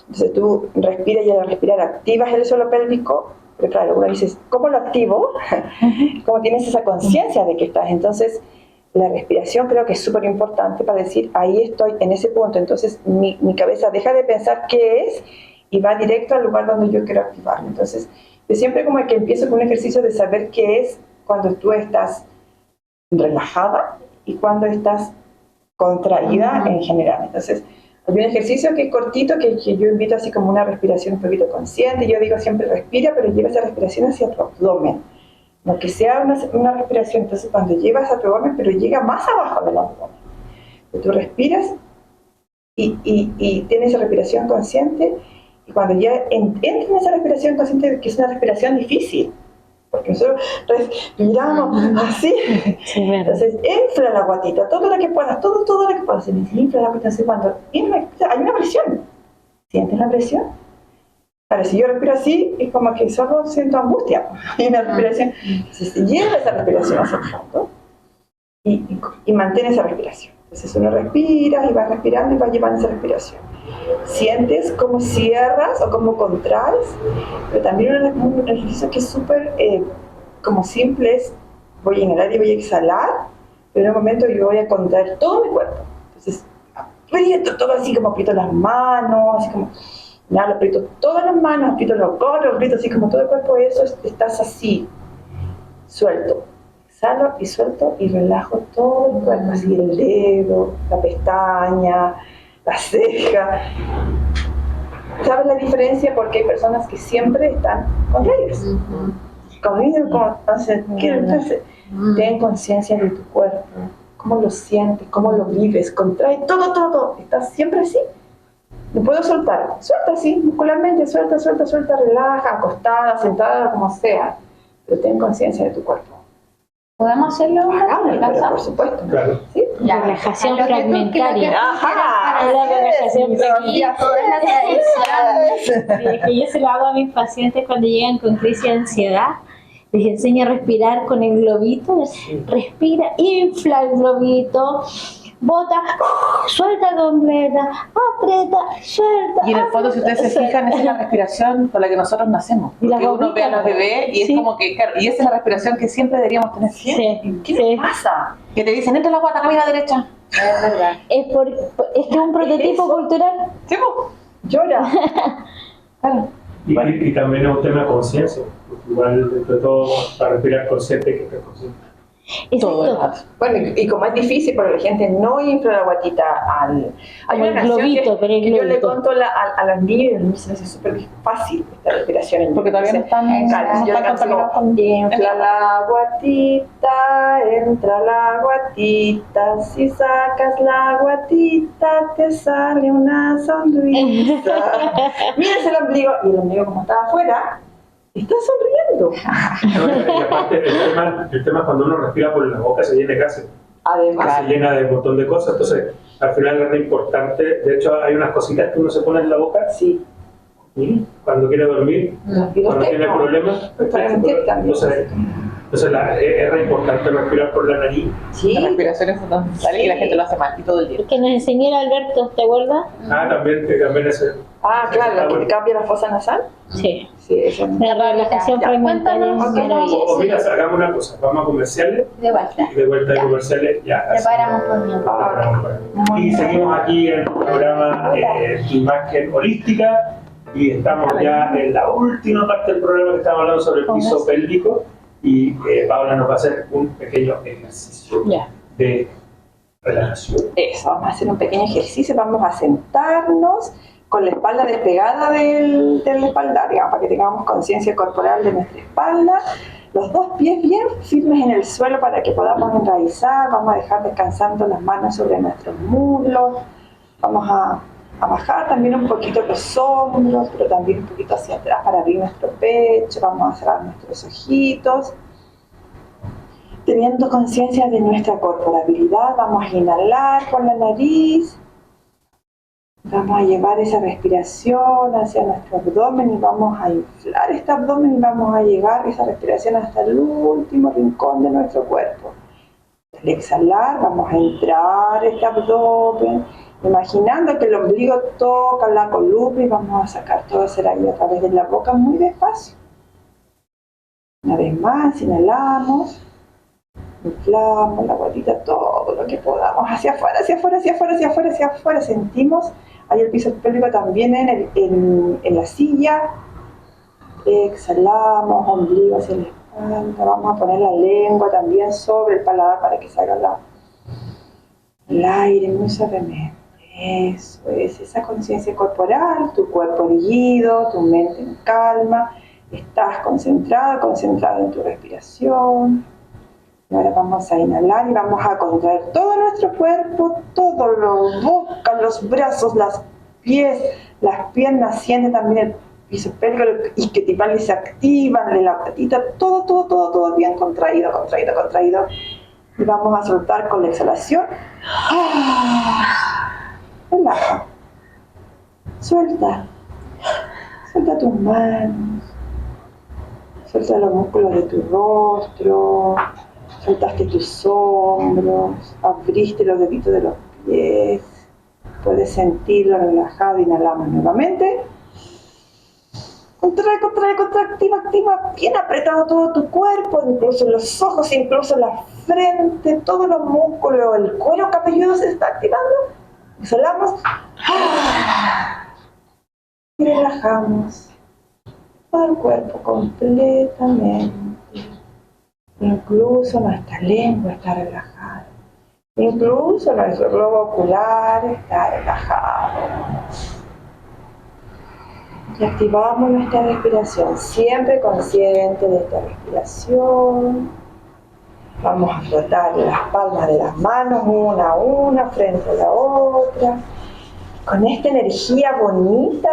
Entonces tú respiras y al respirar activas el suelo pélvico, pero claro, uno dice, ¿cómo lo activo? ¿Cómo tienes esa conciencia de que estás? Entonces, la respiración creo que es súper importante para decir, ahí estoy, en ese punto. Entonces, mi cabeza deja de pensar qué es y va directo al lugar donde yo quiero activarlo. Entonces, yo siempre como que empiezo con un ejercicio de saber qué es cuando tú estás relajada y cuando estás contraída en general. Entonces, hay un ejercicio que es cortito, que yo invito así como una respiración un poquito consciente. Yo digo siempre respira, pero lleva esa respiración hacia tu abdomen. No que sea una respiración, entonces cuando llevas a tu abdomen, pero llega más abajo del abdomen. Tú respiras y tienes esa respiración consciente. Y cuando ya entras en esa respiración consciente, que es una respiración difícil, porque nosotros respiramos así, entonces infla la guatita, todo lo que puedas, todo lo que puedas, infla la guatita, entonces cuando hay una presión, ¿sientes la presión? Ahora, si yo respiro así, es como que solo siento angustia, hay una respiración, entonces lleva esa respiración hacia el fondo y mantén esa respiración. Entonces uno respira y va respirando y va llevando esa respiración. Sientes cómo cierras o cómo contraes, pero también un ejercicio que es súper como simple es, voy a inhalar y voy a exhalar, pero en un momento yo voy a contraer todo mi cuerpo. Entonces aprieto todo así, como aprieto las manos, así como, nada, aprieto todas las manos, aprieto los codos, aprieto así como todo el cuerpo, eso estás así, suelto. Exhalo y suelto y relajo todo el cuerpo, así el dedo, la pestaña, la ceja. ¿Sabes la diferencia? Porque hay personas que siempre están contraídas. Entonces, ten conciencia de tu cuerpo, cómo lo sientes, cómo lo vives, contrae todo. Estás siempre así. No puedo soltar. Suelta así, muscularmente, suelta, relaja, acostada, sentada, como sea. Pero ten conciencia de tu cuerpo. ¿Podemos hacerlo ahora? Por supuesto. Claro. ¿Sí? La relajación fragmentaria. Ajá, La relajación fragmentaria. Toda la tradición. Que yo se lo hago a mis pacientes cuando llegan con crisis de ansiedad. Les enseño a respirar con el globito. Respira, infla el globito, bota, suelta completa, aprieta, suelta. Y en el fondo, si ustedes se fijan, esa es la respiración con la que nosotros nacemos. Y la Porque uno ve a los boquita, bebés y sí. es como que, claro, y esa es la respiración que siempre deberíamos tener. Sí, ¿Qué sí. pasa? Que te dicen, entra la guata, camina derecha. Es verdad. Es que es un prototipo cultural. ¿Sí, po? Llora. Claro. Y también es un tema de conciencia, porque igual dentro de todo, para respirar consciente hay que estar consciente. Todo el Exacto. rato. Bueno, y como es difícil porque la gente no infla la guatita hay una el canción globito, pero el que yo le globito. conto a los niños y a los niños se les hace súper fácil esta respiración. Porque todavía no están, Claro, no yo están le canto contaminados como, con... infla la guatita, entra la guatita, si sacas la guatita te sale una sonrisa. Miras el ombligo y el ombligo como estaba afuera, está sonriendo. Y aparte, el tema es cuando uno respira por la boca se llena de gases. Además, se llena de un montón de cosas, entonces al final es re importante. De hecho, hay unas cositas que uno se pone en la boca sí. cuando quiere dormir, ¿Y cuando usted? tiene No. problemas. Para mentir también. Entonces es re importante respirar por la nariz. Sí. La respiración es fundamental y la gente lo hace mal y todo el día. Que nos enseñó Alberto, ¿te acuerdas? También es Ah, claro, que te cambia la fosa nasal. Sí. Sí, eso es. La relajación Ya, fragmentaria. cuéntanos. o mira, hagamos una cosa, vamos a comerciales De vuelta. y de vuelta de comerciales ya. Preparamos comiendo. Y seguimos aquí en el programa Imagen Holística y estamos ya en la última parte del programa que estamos hablando sobre el piso pélvico y Paula nos va a hacer un pequeño ejercicio de relajación. Eso, vamos a hacer un pequeño ejercicio, vamos a sentarnos con la espalda despegada del espaldar, digamos, para que tengamos conciencia corporal de nuestra espalda, los dos pies bien firmes en el suelo para que podamos enraizar, vamos a dejar descansando las manos sobre nuestros muslos, vamos a bajar también un poquito los hombros, pero también un poquito hacia atrás para abrir nuestro pecho, vamos a cerrar nuestros ojitos. Teniendo conciencia de nuestra corporabilidad, vamos a inhalar por la nariz, vamos a llevar esa respiración hacia nuestro abdomen y vamos a inflar este abdomen y vamos a llevar esa respiración hasta el último rincón de nuestro cuerpo. Al exhalar, vamos a entrar este abdomen, imaginando que el ombligo toca la columna y vamos a sacar todo ese aire a través de la boca muy despacio. Una vez más, inhalamos. Inflamos la bolita, todo lo que podamos, hacia afuera, hacia afuera, hacia afuera, hacia afuera, hacia afuera. Sentimos ahí el piso pélvico también en la silla. Exhalamos, ombligo hacia la espalda. Vamos a poner la lengua también sobre el paladar para que salga el aire muy suavemente. Eso es, esa conciencia corporal, tu cuerpo erguido, tu mente en calma. Estás concentrado en tu respiración. Y ahora vamos a inhalar y vamos a contraer todo nuestro cuerpo, todo la boca, los brazos, los pies, las piernas, siente también el piso pélvico, los isquiotibiales se activan, la patita, todo bien contraído. Y vamos a soltar con la exhalación. Relaja. Suelta tus manos, suelta los músculos de tu rostro. Soltaste tus hombros, abriste los deditos de los pies, puedes sentirlo relajado, inhalamos nuevamente. Contrae, activa, bien apretado todo tu cuerpo, incluso los ojos, incluso la frente, todos los músculos, el cuero cabelludo se está activando. Exhalamos y relajamos todo el cuerpo completamente. Incluso nuestra lengua está relajada. Incluso nuestro globo ocular está relajado. Y activamos nuestra respiración, siempre consciente de esta respiración. Vamos a frotar las palmas de las manos una a una frente a la otra. Con esta energía bonita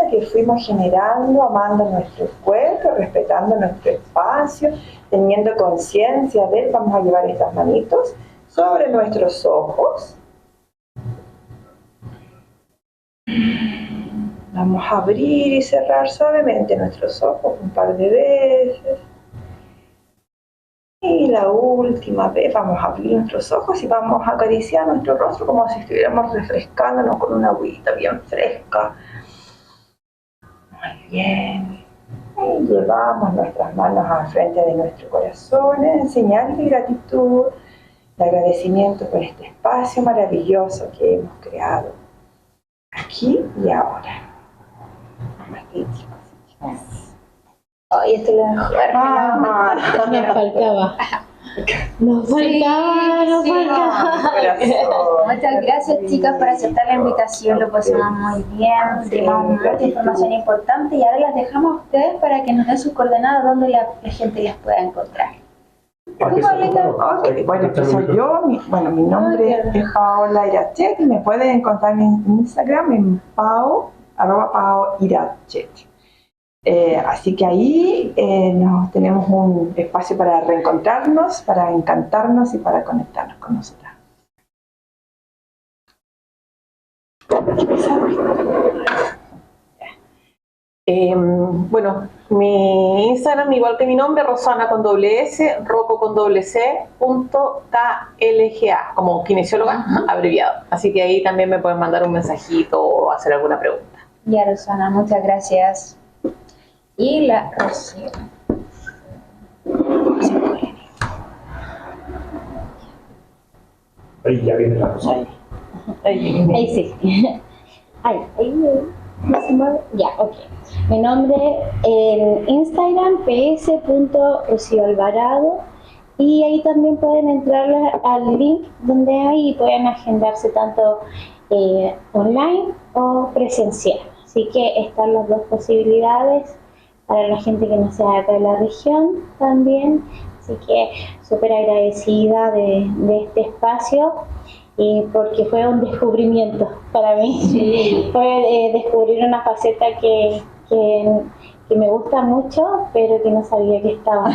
que fuimos generando, amando nuestro cuerpo, respetando nuestro espacio, teniendo conciencia de él, vamos a llevar estas manitos sobre nuestros ojos. Vamos a abrir y cerrar suavemente nuestros ojos un par de veces. Y la última vez vamos a abrir nuestros ojos y vamos a acariciar nuestro rostro como si estuviéramos refrescándonos con una agüita bien fresca. Muy bien. Y llevamos nuestras manos al frente de nuestro corazón en señal de gratitud, de agradecimiento por este espacio maravilloso que hemos creado aquí y ahora. Namaste, chicos. Hoy esto es lo mejor. Nos faltaba. Muchas gracias, chicas, por aceptar la invitación. Lo pasamos muy bien, tenemos mucha información importante y ahora las dejamos a ustedes para que nos den sus coordenadas donde la gente las pueda encontrar. Bueno, soy yo, mi nombre es Paola Irachet y me pueden encontrar en Instagram en @paoirachet. Así que ahí tenemos un espacio para reencontrarnos, para encantarnos y para conectarnos con nosotras. Bueno, mi Instagram, igual que mi nombre, Rosana con doble S, Roco con doble C, .klga, como kinesióloga, abreviado. Así que ahí también me pueden mandar un mensajito o hacer alguna pregunta. Ya, Rosana, muchas gracias. Y la Rocío. Ahí ya viene la cosa. Ahí sí. Ahí ya, ok. Mi nombre en Instagram, ps.rocioalvarado, y ahí también pueden entrar al link donde hay y pueden agendarse tanto online o presencial. Así que están las dos posibilidades para la gente que no sea acá de la región también. Así que súper agradecida de este espacio. Porque fue un descubrimiento para mí. Sí. Fue descubrir una faceta que me gusta mucho, pero que no sabía que estaba.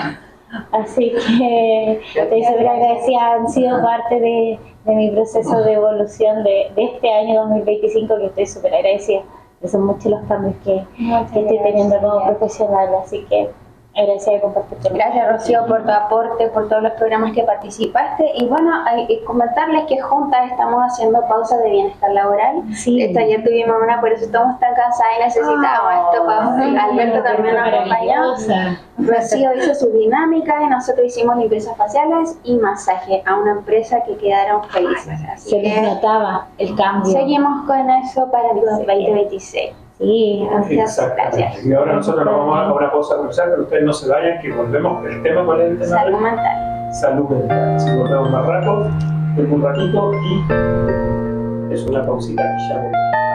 Así que estoy súper agradecida, han sido parte de mi proceso de evolución de este año 2025, que estoy súper agradecida. Son muchos los cambios que estoy teniendo como profesional, así que agradecida de compartir con Gracias, Rocío, por tu aporte, por todos los programas que participaste. Y bueno, comentarles que juntas estamos haciendo pausas de bienestar laboral. Sí. Ayer tuvimos una, por eso estamos tan cansadas y necesitábamos esta pausa. Alberto también nos acompañó. Rocío hizo sus dinámicas y nosotros hicimos limpiezas faciales y masaje a una empresa que quedaron felices. Así se les notaba el cambio. Seguimos con eso para el 2026. Sí, exactamente. Y ahora nosotros nos vamos a una pausa comercial, pero ustedes no se vayan, que volvemos. El tema, ¿cuál es el tema? Salud mental. Salud mental. Así volvemos más rato, un ratito, y es una pausita y ya volvemos.